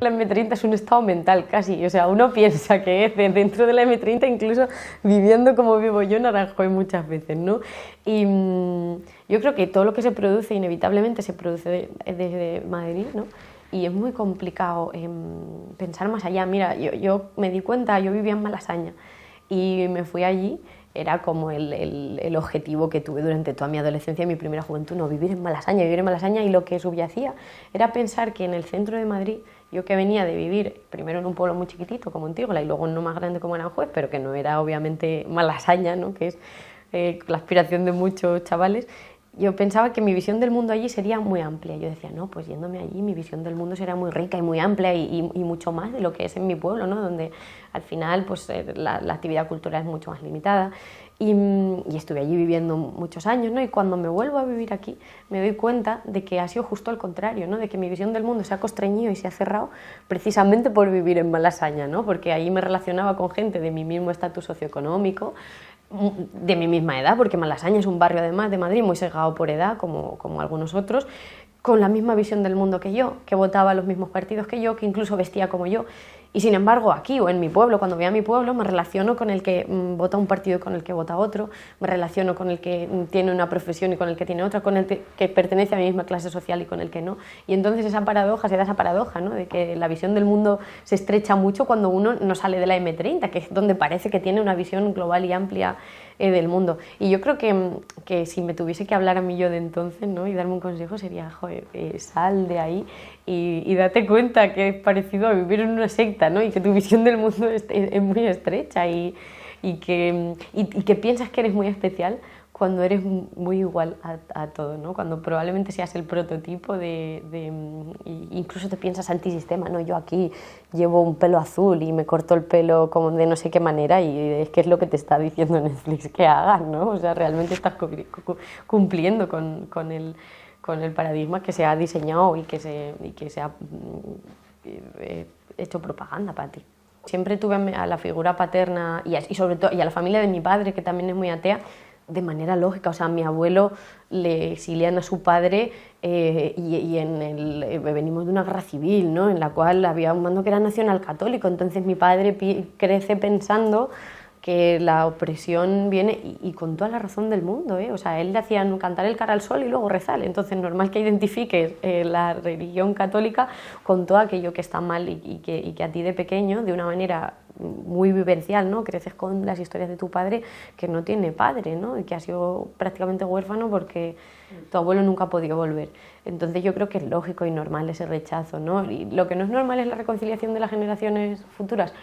La M30 es un estado mental casi, o sea, uno piensa que es dentro de la M30, incluso viviendo como vivo yo en Aranjuez muchas veces, ¿no? Y yo creo que todo lo que se produce inevitablemente se produce desde Madrid, ¿no? Y es muy complicado pensar más allá. Mira, yo me di cuenta, yo vivía en Malasaña y me fui allí. Era como el objetivo que tuve durante toda mi adolescencia y mi primera juventud, no, vivir en Malasaña, y lo que subyacía era pensar que en el centro de Madrid, yo que venía de vivir primero en un pueblo muy chiquitito como Antígola y luego en uno más grande como Aranjuez, pero que no era obviamente Malasaña, ¿no? Que es la aspiración de muchos chavales, yo pensaba que mi visión del mundo allí sería muy amplia. Yo decía, no, pues yéndome allí mi visión del mundo será muy rica y muy amplia y mucho más de lo que es en mi pueblo, ¿no? Donde al final pues, la actividad cultural es mucho más limitada. Y estuve allí viviendo muchos años, ¿no? Y cuando me vuelvo a vivir aquí me doy cuenta de que ha sido justo al contrario, ¿no? De que mi visión del mundo se ha constreñido y se ha cerrado precisamente por vivir en Malasaña, ¿no? Porque ahí me relacionaba con gente de mi mismo estatus socioeconómico, de mi misma edad, porque Malasaña es un barrio además de Madrid muy segado por edad, como algunos otros, con la misma visión del mundo que yo, que votaba los mismos partidos que yo, que incluso vestía como yo. Y sin embargo, aquí o en mi pueblo, cuando voy a mi pueblo, me relaciono con el que vota un partido y con el que vota otro, me relaciono con el que tiene una profesión y con el que tiene otra, con el que pertenece a mi misma clase social y con el que no. Y entonces esa paradoja, se da esa paradoja, ¿no? De que la visión del mundo se estrecha mucho cuando uno no sale de la M30, que es donde parece que tiene una visión global y amplia del mundo. Y yo creo que si me tuviese que hablar a mí yo de entonces, ¿no? Y darme un consejo sería, joder, sal de ahí y date cuenta que es parecido a vivir en una secta, ¿no? Y que tu visión del mundo es muy estrecha y que piensas que eres muy especial cuando eres muy igual a todo, ¿no? Cuando probablemente seas el prototipo incluso te piensas antisistema, ¿no? Yo aquí llevo un pelo azul y me corto el pelo como de no sé qué manera y es que es lo que te está diciendo Netflix que hagas, ¿no? O sea, realmente estás cumpliendo con el paradigma que se ha diseñado y que se ha hecho propaganda para ti. Siempre tuve a la figura paterna y sobre todo y a la familia de mi padre, que también es muy atea, de manera lógica. O sea, a mi abuelo le exilian a su padre venimos de una guerra civil, ¿no? En la cual había un mando que era nacional católico, entonces mi padre crece pensando que la opresión viene y con toda la razón del mundo, ¿eh? O sea, él le hacían cantar el cara al sol y luego rezar, entonces normal que identifiques la religión católica con todo aquello que está mal y que a ti de pequeño, de una manera muy vivencial, ¿no? Creces con las historias de tu padre que no tiene padre, ¿no? Y que ha sido prácticamente huérfano porque tu abuelo nunca ha podido volver. Entonces yo creo que es lógico y normal ese rechazo, ¿no? Y lo que no es normal es la reconciliación de las generaciones futuras.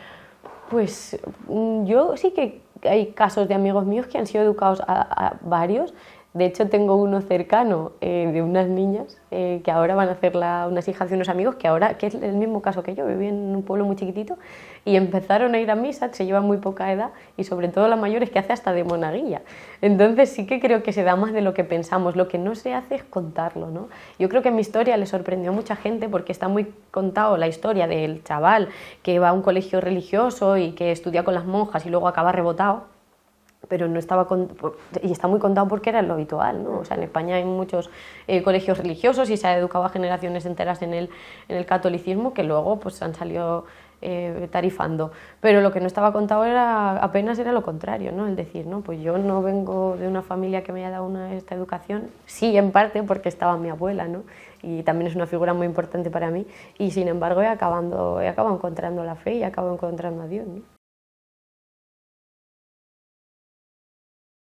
Pues yo sí que hay casos de amigos míos que han sido educados a varios. De hecho, tengo uno cercano de unas niñas que ahora van a hacer unas hijas de unos amigos que es el mismo caso que yo, vivían en un pueblo muy chiquitito y empezaron a ir a misa, se llevan muy poca edad y sobre todo la mayor es que hace hasta de monaguilla. Entonces sí que creo que se da más de lo que pensamos, lo que no se hace es contarlo, ¿no? Yo creo que mi historia le sorprendió a mucha gente porque está muy contado la historia del chaval que va a un colegio religioso y que estudia con las monjas y luego acaba rebotado, pero no estaba y está muy contado porque era lo habitual, ¿no? O sea, en España hay muchos colegios religiosos y se ha educado a generaciones enteras en el catolicismo que luego pues han salido tarifando, pero lo que no estaba contado apenas era lo contrario, ¿no? El decir, no, pues yo no vengo de una familia que me haya dado esta educación, sí en parte porque estaba mi abuela, ¿no? Y también es una figura muy importante para mí y sin embargo he acabado encontrando la fe y he acabado encontrando a Dios, ¿no?